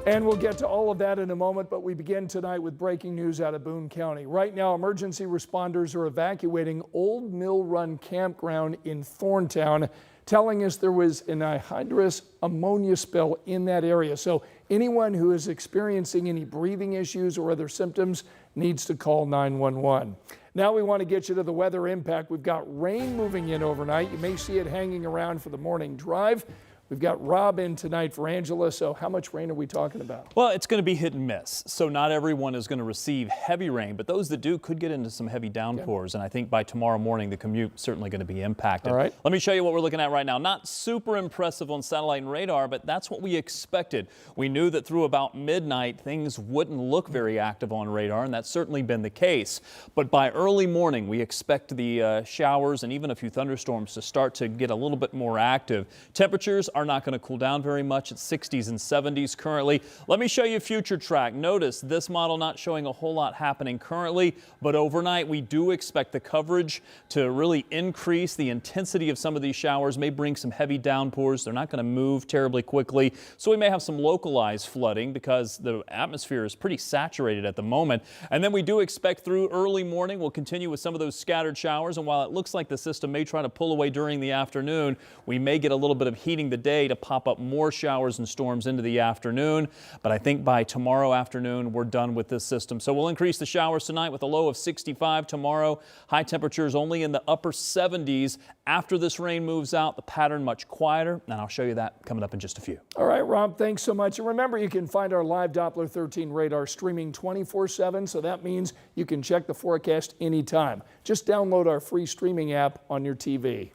And we'll get to all of that in a moment, but we begin tonight with breaking news out of Boone County. Right now, emergency responders are evacuating Old Mill Run Campground in Thorntown, telling us there was an anhydrous ammonia spill in that area. So anyone who is experiencing any breathing issues or other symptoms needs to call 911. Now we want to get you to the weather impact. We've got rain moving in overnight. You may see it hanging around for the morning drive. We've got Rob in tonight for Angela, so how much rain are we talking about? Well, it's going to be hit and miss, so not everyone is going to receive heavy rain, but those that do could get into some heavy downpours, and I think by tomorrow morning the commute's certainly going to be impacted. All right. Let me show you what we're looking at right now. Not super impressive on satellite and radar, but that's what we expected. We knew that through about midnight things wouldn't look very active on radar, and that's certainly been the case. But by early morning we expect the showers and even a few thunderstorms to start to get a little bit more active. Temperatures are not going to cool down very much. It's 60s and 70s currently. Let me show you future track. Notice this model not showing a whole lot happening currently, but overnight we do expect the coverage to really increase. The intensity of some of these showers may bring some heavy downpours. They're not going to move terribly quickly, so we may have some localized flooding because the atmosphere is pretty saturated at the moment. And then we do expect through early morning we'll continue with some of those scattered showers, and while it looks like the system may try to pull away during the afternoon, we may get a little bit of heating the day to pop up more showers and storms into the afternoon. But I think by tomorrow afternoon we're done with this system. So we'll increase the showers tonight with a low of 65 tomorrow. High temperatures only in the upper 70s. After this rain moves out, the pattern much quieter, and I'll show you that coming up in just a few. All right, Rob, thanks so much. And remember, you can find our live Doppler 13 radar streaming 24/7, so that means you can check the forecast anytime. Just download our free streaming app on your TV.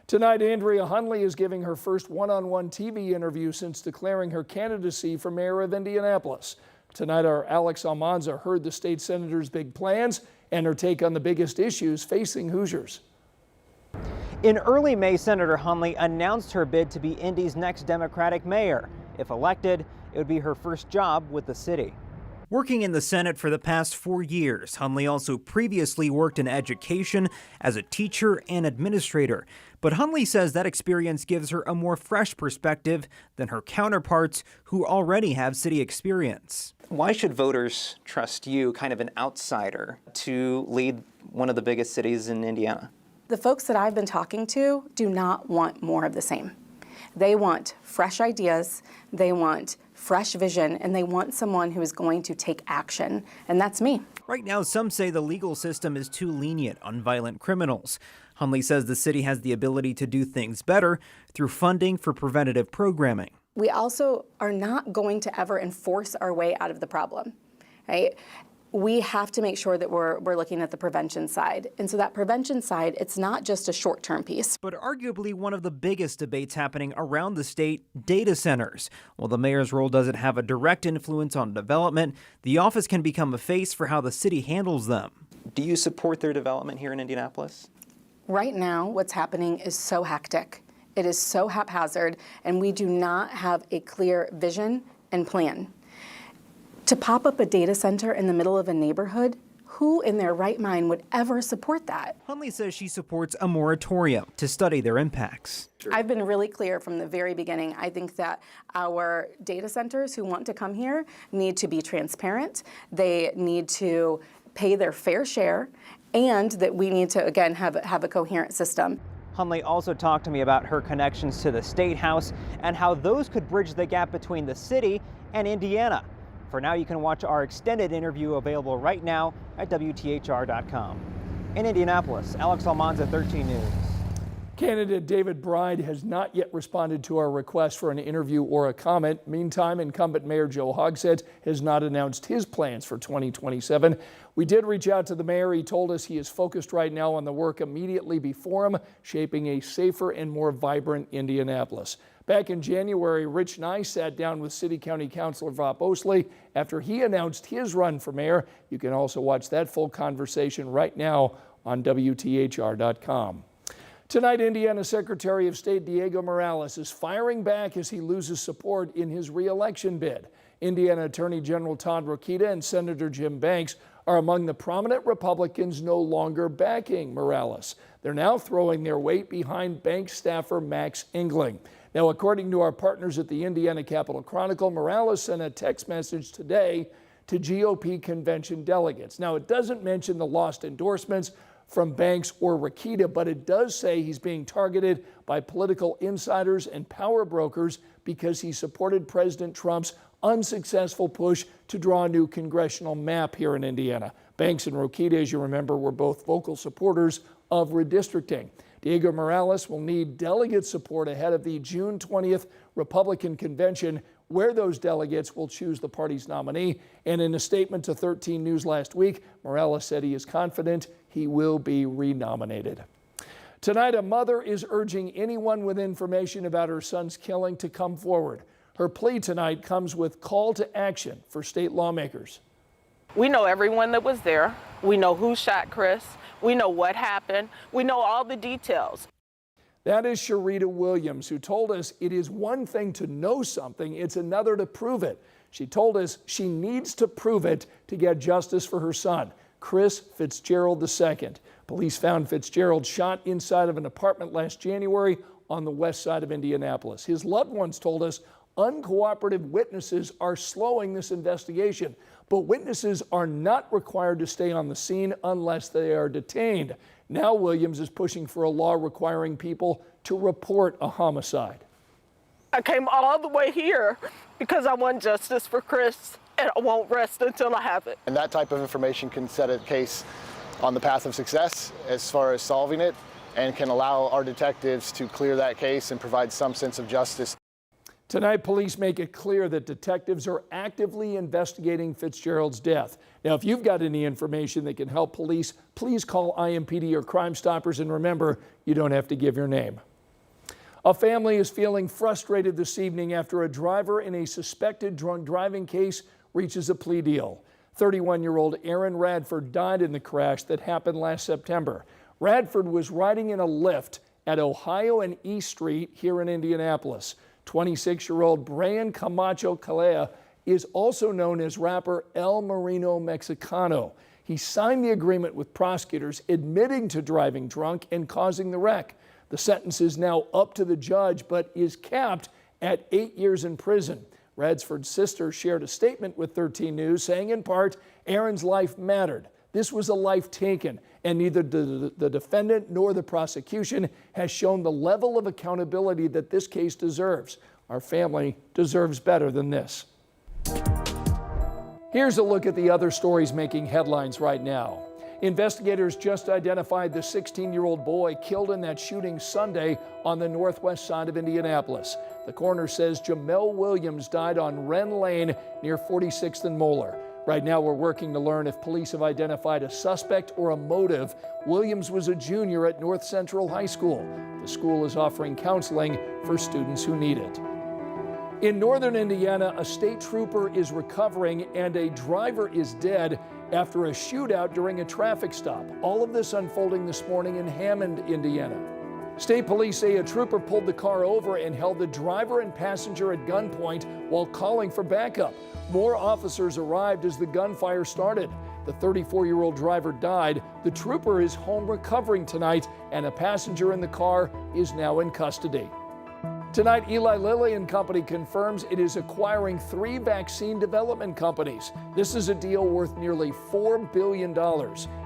Tonight, Andrea Hundley is giving her first one-on-one TV interview since declaring her candidacy for mayor of Indianapolis. Tonight, our Alex Almanza heard the state senator's big plans and her take on the biggest issues facing Hoosiers. In early May, Senator Hundley announced her bid to be Indy's next Democratic mayor. If elected, it would be her first job with the city. Working in the Senate for the past 4 years, Hundley also previously worked in education as a teacher and administrator. But Hundley says that experience gives her a more fresh perspective than her counterparts who already have city experience. Why should voters trust you, kind of an outsider, to lead one of the biggest cities in Indiana? The folks that I've been talking to do not want more of the same. They want fresh ideas, they want fresh vision, and they want someone who is going to take action, and that's me. Right now, some say the legal system is too lenient on violent criminals. Hundley says the city has the ability to do things better through funding for preventative programming. We also are not going to ever enforce our way out of the problem, right? We have to make sure that we're looking at the prevention side. And so that prevention side, it's not just a short-term piece. But arguably one of the biggest debates happening around the state, data centers. While the mayor's role doesn't have a direct influence on development, the office can become a face for how the city handles them. Do you support their development here in Indianapolis? Right now, what's happening is so hectic. It is so haphazard, and we do not have a clear vision and plan. To pop up a data center in the middle of a neighborhood, who in their right mind would ever support that? Hundley says she supports a moratorium to study their impacts. I've been really clear from the very beginning. I think that our data centers who want to come here need to be transparent. They need to pay their fair share, and that we need to, again, have a coherent system. Hundley also talked to me about her connections to the State House and how those could bridge the gap between the city and Indiana. For now, you can watch our extended interview available right now at WTHR.com. In Indianapolis, Alex Almanza, 13 News. Candidate David Bride has not yet responded to our request for an interview or a comment. Meantime, incumbent Mayor Joe Hogsett has not announced his plans for 2027. We did reach out to the mayor. He told us he is focused right now on the work immediately before him, shaping a safer and more vibrant Indianapolis. Back in January, Rich Nye sat down with City County Councilor Vop Osley after he announced his run for mayor. You can also watch that full conversation right now on WTHR.com. Tonight, Indiana Secretary of State Diego Morales is firing back as he loses support in his re-election bid. Indiana Attorney General Todd Rokita and Senator Jim Banks are among the prominent Republicans no longer backing Morales. They're now throwing their weight behind Banks staffer Max Engling. Now, according to our partners at the Indiana Capitol Chronicle, Morales sent a text message today to GOP convention delegates. Now, it doesn't mention the lost endorsements from Banks or Rokita, but it does say he's being targeted by political insiders and power brokers because he supported President Trump's unsuccessful push to draw a new congressional map here in Indiana. Banks and Rokita, as you remember, were both vocal supporters of redistricting. Diego Morales will need delegate support ahead of the June 20th Republican convention, where those delegates will choose the party's nominee. And in a statement to 13 News last week, Morales said he is confident he will be renominated. Tonight, a mother is urging anyone with information about her son's killing to come forward. Her plea tonight comes with call to action for state lawmakers. We know everyone that was there. We know who shot Chris. We know what happened. We know all the details. That is Sharita Williams, who told us it is one thing to know something, it's another to prove it. She told us she needs to prove it to get justice for her son, Chris Fitzgerald II. Police found Fitzgerald shot inside of an apartment last January on the west side of Indianapolis. His loved ones told us uncooperative witnesses are slowing this investigation, but witnesses are not required to stay on the scene unless they are detained. Now Williams is pushing for a law requiring people to report a homicide. I came all the way here because I want justice for Chris, and I won't rest until I have it. And that type of information can set a case on the path of success as far as solving it, and can allow our detectives to clear that case and provide some sense of justice. Tonight, police make it clear that detectives are actively investigating Fitzgerald's death. Now, if you've got any information that can help police, please call IMPD or Crime Stoppers, and remember, you don't have to give your name. A family is feeling frustrated this evening after a driver in a suspected drunk driving case reaches a plea deal. 31-year-old Aaron Radford died in the crash that happened last September. Radford was riding in a Lyft at Ohio and East Street here in Indianapolis. 26-year-old Brian Camacho Calea is also known as rapper El Marino Mexicano. He signed the agreement with prosecutors admitting to driving drunk and causing the wreck. The sentence is now up to the judge, but is capped at 8 years in prison. Radford's sister shared a statement with 13 News saying in part, Aaron's life mattered. This was a life taken, and neither the defendant nor the prosecution has shown the level of accountability that this case deserves. Our family deserves better than this. Here's a look at the other stories making headlines right now. Investigators just identified the 16-year-old boy killed in that shooting Sunday on the northwest side of Indianapolis. The coroner says Jamel Williams died on Wren Lane near 46th and Moeller. Right now, we're working to learn if police have identified a suspect or a motive. Williams was a junior at North Central High School. The school is offering counseling for students who need it. In northern Indiana, a state trooper is recovering and a driver is dead after a shootout during a traffic stop. All of this unfolding this morning in Hammond, Indiana. State police say a trooper pulled the car over and held the driver and passenger at gunpoint while calling for backup. More officers arrived as the gunfire started. The 34-year-old driver died. The trooper is home recovering tonight, and a passenger in the car is now in custody. Tonight, Eli Lilly and Company confirms it is acquiring 3 vaccine development companies. This is a deal worth nearly $4 billion.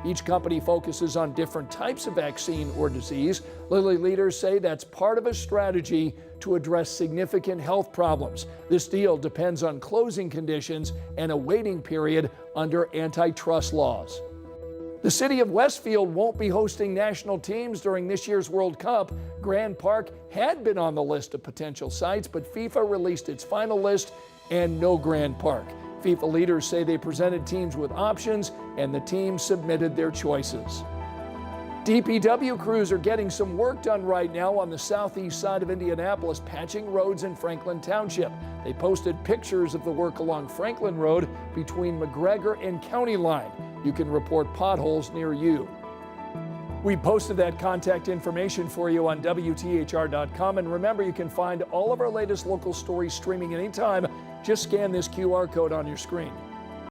Each company focuses on different types of vaccine or disease. Lilly leaders say that's part of a strategy to address significant health problems. This deal depends on closing conditions and a waiting period under antitrust laws. The city of Westfield won't be hosting national teams during this year's World Cup. Grand Park had been on the list of potential sites, but FIFA released its final list and no Grand Park. FIFA leaders say they presented teams with options and the teams submitted their choices. DPW crews are getting some work done right now on the southeast side of Indianapolis, patching roads in Franklin Township. They posted pictures of the work along Franklin Road between McGregor and County Line. You can report potholes near you. We posted that contact information for you on WTHR.com. And remember, you can find all of our latest local stories streaming anytime. Just scan this QR code on your screen.